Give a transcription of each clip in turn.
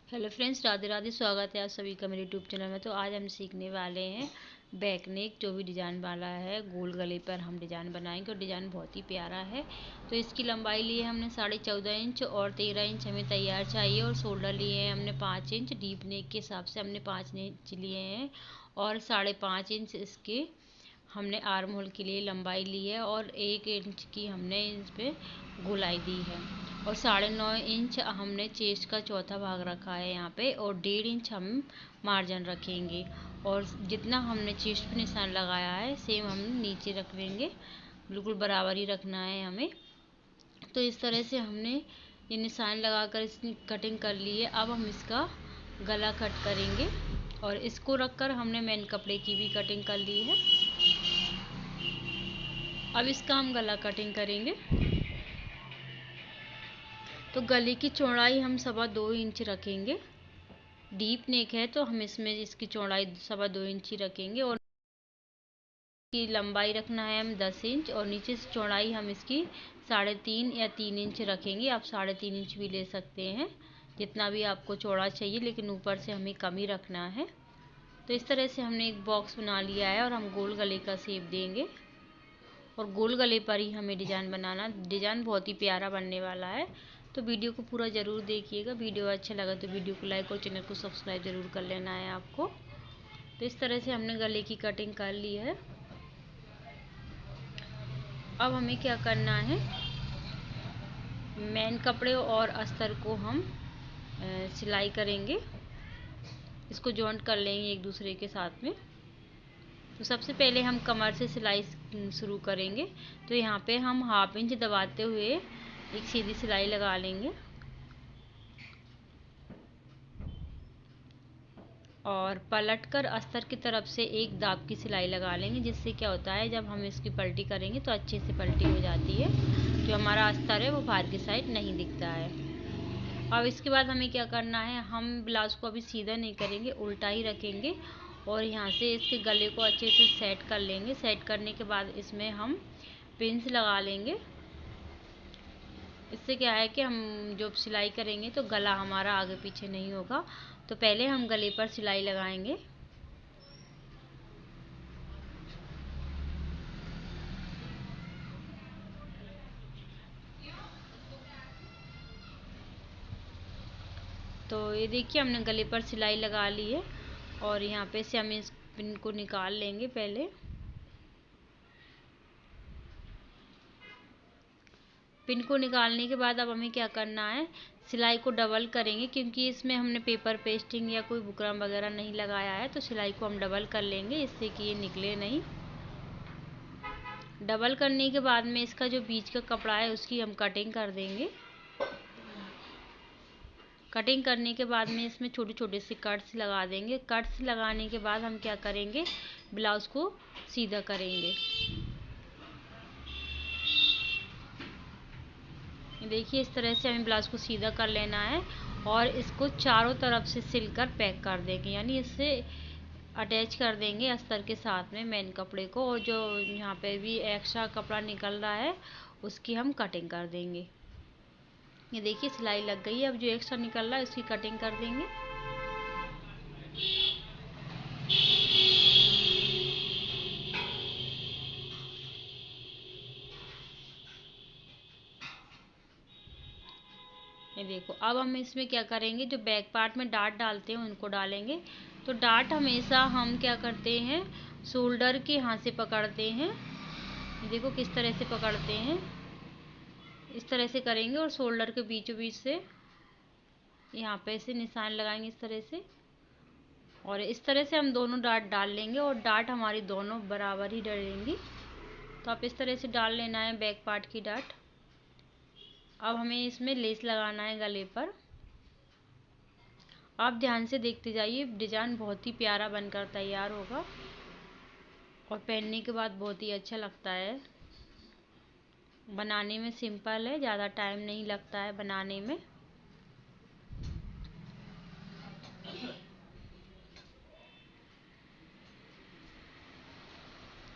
Hello friends, Radhe Radhe. स्वागत है आप सभी का मेरे यूट्यूब चैनल में। तो आज हम सीखने वाले हैं बैक नेक, जो भी डिज़ाइन वाला है। गोल गले पर हम डिज़ाइन बनाएंगे और डिज़ाइन बहुत ही प्यारा है। तो इसकी लंबाई लिए हमने 14.5 इंच और 13 इंच हमें तैयार चाहिए। और शोल्डर लिए हैं हमने 5 इंच। डीप नेक के हिसाब से हमने 5 इंच लिए हैं और 5.5 इंच इसके हमने आर्म होल के लिए लंबाई ली है। और 1 इंच की हमने इस पर गोलाई दी है। और 9.5 इंच हमने चेस्ट का चौथा भाग रखा है यहाँ पे। और 1.5 इंच हम मार्जिन रखेंगे। और जितना हमने चेस्ट पे निशान लगाया है सेम हम नीचे रख लेंगे। बिल्कुल बराबर ही रखना है हमें। तो इस तरह से हमने ये निशान लगाकर इसकी कटिंग कर ली है। अब हम इसका गला कट करेंगे। और इसको रखकर हमने मेन कपड़े की भी कटिंग कर ली है। अब इसका हम गला कटिंग करेंगे। तो गले की चौड़ाई हम 2.25 इंच रखेंगे। डीप नेक है तो हम इसमें इसकी चौड़ाई 2.25 इंच ही रखेंगे। और की लंबाई रखना है हम 10 इंच। और नीचे से चौड़ाई हम इसकी 3.5 या 3 इंच रखेंगे। आप 3.5 इंच भी ले सकते हैं, जितना भी आपको चौड़ा चाहिए, लेकिन ऊपर से हमें कम ही रखना है। तो इस तरह से हमने एक बॉक्स बना लिया है और हम गोल गले का शेप देंगे। और गोल गले पर ही हमें डिज़ाइन बनाना। डिज़ाइन बहुत ही प्यारा बनने वाला है। तो वीडियो को पूरा ज़रूर देखिएगा। वीडियो अच्छा लगा तो वीडियो को लाइक और चैनल को सब्सक्राइब ज़रूर कर लेना है आपको। तो इस तरह से हमने गले की कटिंग कर ली है। अब हमें क्या करना है, मेन कपड़े और अस्तर को हम सिलाई करेंगे। इसको जॉइंट कर लेंगे एक दूसरे के साथ में। तो सबसे पहले हम कमर से सिलाई शुरू करेंगे। तो यहाँ पे हम 1/2 इंच दबाते हुए एक सीधी सिलाई लगा लेंगे। और पलटकर अस्तर की तरफ से एक दाब की सिलाई लगा लेंगे, जिससे क्या होता है जब हम इसकी पलटी करेंगे तो अच्छे से पलटी हो जाती है। जो हमारा अस्तर है वो बाहर की साइड नहीं दिखता है। अब इसके बाद हमें क्या करना है, हम ब्लाउज को अभी सीधा नहीं करेंगे, उल्टा ही रखेंगे। और यहाँ से इसके गले को अच्छे से सेट कर लेंगे। सेट करने के बाद इसमें हम पिन्स लगा लेंगे। इससे क्या है कि हम जो सिलाई करेंगे तो गला हमारा आगे पीछे नहीं होगा। तो पहले हम गले पर सिलाई लगाएंगे। तो ये देखिए हमने गले पर सिलाई लगा ली है। और यहाँ पे से हम इस पिन को निकाल लेंगे पहले। पिन को निकालने के बाद अब हमें क्या करना है, सिलाई को डबल करेंगे। क्योंकि इसमें हमने पेपर पेस्टिंग या कोई बुकरम वगैरह नहीं लगाया है, तो सिलाई को हम डबल कर लेंगे, इससे कि ये निकले नहीं। डबल करने के बाद में इसका जो बीच का कपड़ा है उसकी हम कटिंग कर देंगे। कटिंग करने के बाद में इसमें छोटे छोटे से कट्स लगा देंगे। कट्स लगाने के बाद हम क्या करेंगे, ब्लाउज को सीधा करेंगे। देखिए इस तरह से हमें ब्लाउज को सीधा कर लेना है। और इसको चारों तरफ से सिलकर पैक कर देंगे, यानी इससे अटैच कर देंगे अस्तर के साथ में मेन कपड़े को। और जो यहाँ पे भी एक्स्ट्रा कपड़ा निकल रहा है उसकी हम कटिंग कर देंगे। ये देखिए सिलाई लग गई है। अब जो एक्स्ट्रा निकल रहा है उसकी कटिंग कर देंगे। ये देखो अब हम इसमें क्या करेंगे, जो बैक पार्ट में डार्ट डालते हैं उनको डालेंगे। तो डार्ट हमेशा हम क्या करते हैं, शोल्डर के यहाँ से पकड़ते हैं। ये देखो किस तरह से पकड़ते हैं, इस तरह से करेंगे। और शोल्डर के बीचों बीच से यहाँ पे से निशान लगाएंगे इस तरह से। और इस तरह से हम दोनों डार्ट डाल लेंगे। और डार्ट हमारी दोनों बराबर ही डलेंगी। तो आप इस तरह से डाल लेना है बैक पार्ट की डार्ट। अब हमें इसमें लेस लगाना है गले पर। आप ध्यान से देखते जाइए, डिज़ाइन बहुत ही प्यारा बनकर तैयार होगा। और पहनने के बाद बहुत ही अच्छा लगता है। बनाने में सिंपल है, ज़्यादा टाइम नहीं लगता है बनाने में।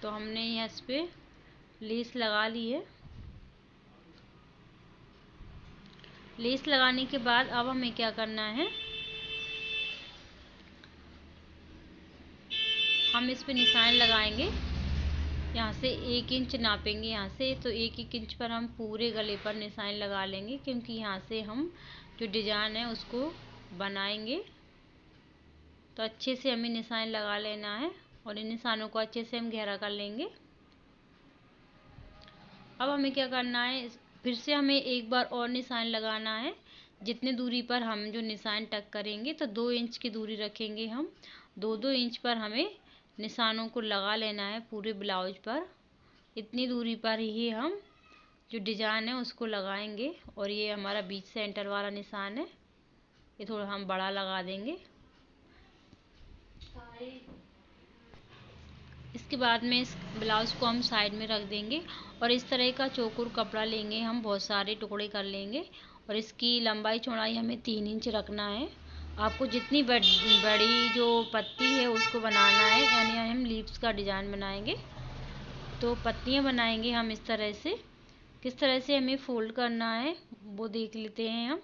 तो हमने यहाँ इस पे लेस लगा ली है। लेस लगाने के बाद अब हमें क्या करना है, हम इस पे निशान लगाएंगे। यहाँ से 1 इंच नापेंगे यहाँ से, तो 1-1 इंच पर हम पूरे गले पर निशान लगा लेंगे, क्योंकि यहाँ से हम जो डिजाइन है उसको बनाएंगे। तो अच्छे से हमें निशान लगा लेना है और इन निशानों को अच्छे से हम गहरा कर लेंगे। अब हमें क्या करना है, फिर से हमें एक बार और निशान लगाना है। जितने दूरी पर हम जो निशान टक करेंगे, तो 2 इंच की दूरी रखेंगे हम। 2-2 इंच पर हमें निशानों को लगा लेना है पूरे ब्लाउज पर। इतनी दूरी पर ही हम जो डिजाइन है उसको लगाएंगे। और ये हमारा बीच सेंटर वाला निशान है, ये थोड़ा हम बड़ा लगा देंगे। इसके बाद में इस ब्लाउज को हम साइड में रख देंगे और इस तरह का चौकोर कपड़ा लेंगे हम, बहुत सारे टुकड़े कर लेंगे। और इसकी लंबाई चौड़ाई हमें 3 इंच रखना है। आपको जितनी बड़ी जो पत्ती है उसको बनाना है, यानी हम लीव्स का डिजाइन बनाएंगे। तो पत्तियां बनाएंगे हम इस तरह से। किस तरह से हमें फोल्ड करना है वो देख लेते हैं हम।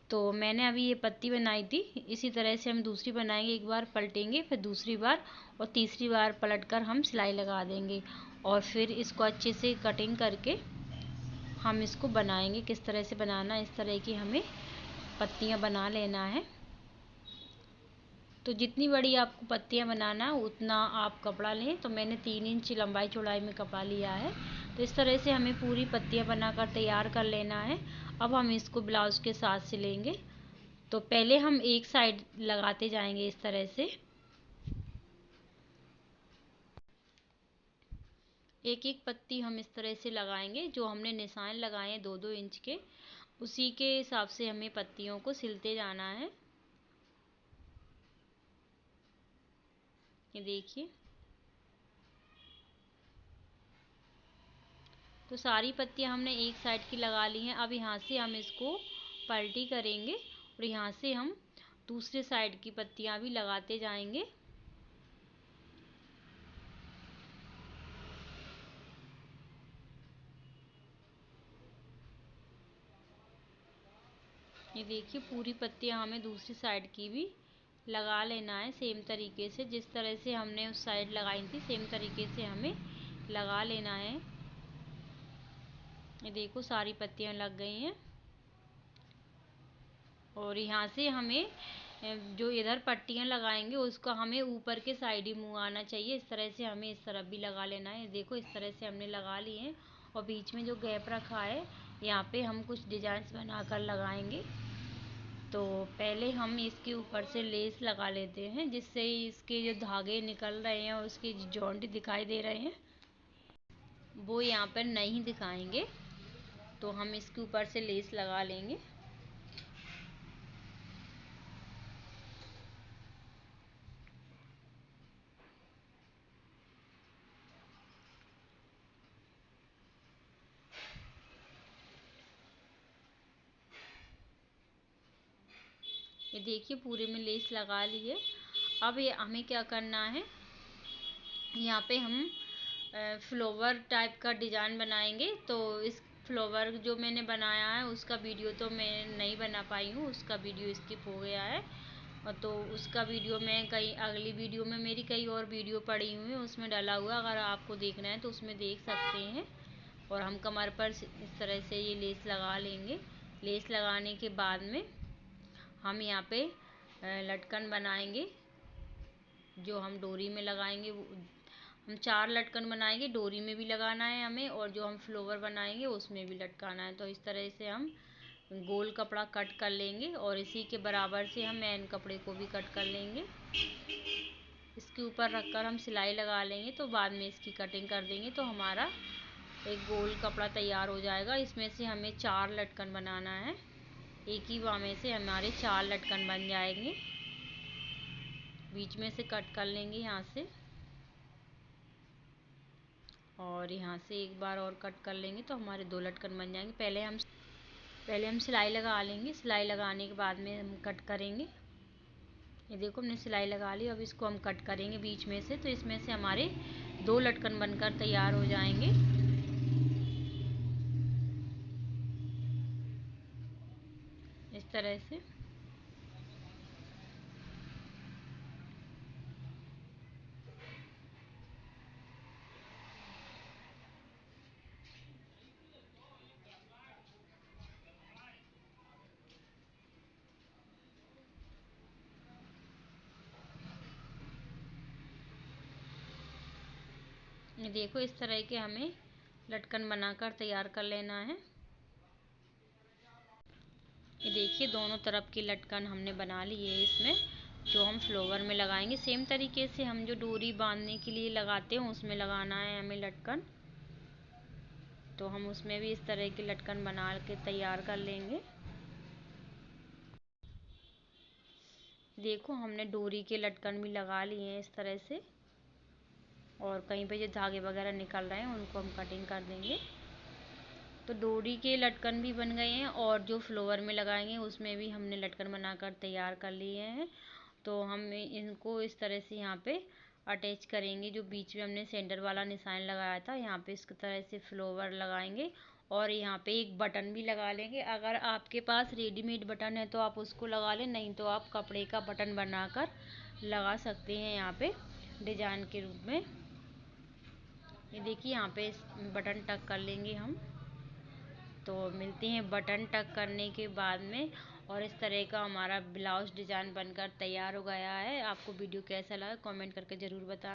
तो मैंने अभी ये पत्ती बनाई थी, इसी तरह से हम दूसरी बनाएंगे। एक बार पलटेंगे, फिर दूसरी बार और तीसरी बार पलटकर हम सिलाई लगा देंगे और फिर इसको अच्छे से कटिंग करके हम इसको बनाएंगे। किस तरह से बनाना है, इस तरह की हमें पत्तियां बना लेना है। तो जितनी बड़ी आपको पत्तियां बनाना है उतना आप कपड़ा लें। तो मैंने 3 इंच लंबाई चौड़ाई में कपड़ा लिया है। तो इस तरह से हमें पूरी पत्तियां बनाकर तैयार कर लेना है। अब हम इसको ब्लाउज के साथ सिलेंगे। तो पहले हम एक साइड लगाते जाएंगे इस तरह से। एक एक पत्ती हम इस तरह से लगाएंगे। जो हमने निशान लगाए हैं 2-2 इंच के, उसी के हिसाब से हमें पत्तियों को सिलते जाना है। ये देखिए, तो सारी पत्तियां हमने एक साइड की लगा ली हैं। अब यहाँ से हम इसको पलटी करेंगे और यहाँ से हम दूसरे साइड की पत्तियां भी लगाते जाएंगे। ये देखिए, पूरी पत्तियां हमें दूसरी साइड की भी लगा लेना है सेम तरीके से। जिस तरह से हमने उस साइड लगाई थी सेम तरीके से हमें लगा लेना है। ये देखो, सारी पत्तियां लग गई हैं। और यहाँ से हमें जो इधर पट्टियां लगाएंगे उसका हमें ऊपर के साइड ही मुँह आना चाहिए। इस तरह से हमें इस तरफ भी लगा लेना है। देखो, इस तरह से हमने लगा लिए हैं और बीच में जो गैप रखा है यहाँ पे हम कुछ डिजाइन्स बनाकर लगाएंगे। तो पहले हम इसके ऊपर से लेस लगा लेते हैं, जिससे इसके जो धागे निकल रहे हैं और उसके जॉइंट दिखाई दे रहे हैं वो यहाँ पर नहीं दिखाएंगे। तो हम इसके ऊपर से लेस लगा लेंगे। ये देखिए, पूरे में लेस लगा ली है। अब ये हमें क्या करना है, यहाँ पे हम फ्लावर टाइप का डिजाइन बनाएंगे। तो इस फ्लावर जो मैंने बनाया है उसका वीडियो तो मैं नहीं बना पाई हूँ, उसका वीडियो स्किप हो गया है। और तो उसका वीडियो मैं कहीं अगली वीडियो में, मेरी कई और वीडियो पड़ी हुई है उसमें डाला हुआ, अगर आपको देखना है तो उसमें देख सकते हैं। और हम कमर पर इस तरह से ये लेस लगा लेंगे। लेस लगाने के बाद में हम यहाँ पे लटकन बनाएंगे जो हम डोरी में लगाएंगे। हम 4 लटकन बनाएंगे, डोरी में भी लगाना है हमें और जो हम फ्लावर बनाएंगे उसमें भी लटकाना है। तो इस तरह से हम गोल कपड़ा कट कर लेंगे और इसी के बराबर से हम मेन कपड़े को भी कट कर लेंगे। इसके ऊपर रखकर हम सिलाई लगा लेंगे। तो बाद में इसकी कटिंग कर देंगे तो हमारा एक गोल कपड़ा तैयार हो जाएगा। इसमें से हमें 4 लटकन बनाना है। एक ही बार में से हमारे 4 लटकन बन जाएंगे। बीच में से कट कर लेंगे यहाँ से और यहाँ से एक बार और कट कर लेंगे तो हमारे 2 लटकन बन जाएंगे। पहले हम सिलाई लगा लेंगे। सिलाई लगाने के बाद में हम कट करेंगे। ये देखो, हमने सिलाई लगा ली। अब इसको हम कट करेंगे बीच में से, तो इसमें से हमारे 2 लटकन बनकर तैयार हो जाएंगे। इस तरह से ये देखो इस तरह के हमें लटकन बनाकर तैयार कर लेना है। ये देखिए दोनों तरफ की लटकन हमने बना ली है। इसमें जो हम फ्लावर में लगाएंगे सेम तरीके से हम जो डोरी बांधने के लिए लगाते हैं उसमें लगाना है हमें लटकन। तो हम उसमें भी इस तरह की लटकन बना के तैयार कर लेंगे। देखो हमने डोरी के लटकन भी लगा लिए हैं इस तरह से, और कहीं पे जो धागे वगैरह निकल रहे हैं उनको हम कटिंग कर देंगे। तो डोरी के लटकन भी बन गए हैं और जो फ्लावर में लगाएंगे उसमें भी हमने लटकन बनाकर तैयार कर लिए हैं। तो हम इनको इस तरह से यहाँ पे अटैच करेंगे। जो बीच में हमने सेंटर वाला निशान लगाया था यहाँ पे इस तरह से फ्लावर लगाएंगे और यहाँ पे एक बटन भी लगा लेंगे। अगर आपके पास रेडीमेड बटन है तो आप उसको लगा लें, नहीं तो आप कपड़े का बटन बनाकर लगा सकते हैं यहाँ पे डिजाइन के रूप में। ये देखिए यहाँ पे बटन टक कर लेंगे हम। तो मिलते हैं बटन टक करने के बाद में। और इस तरह का हमारा ब्लाउज डिजाइन बनकर तैयार हो गया है। आपको वीडियो कैसा लगा कमेंट करके ज़रूर बताएं।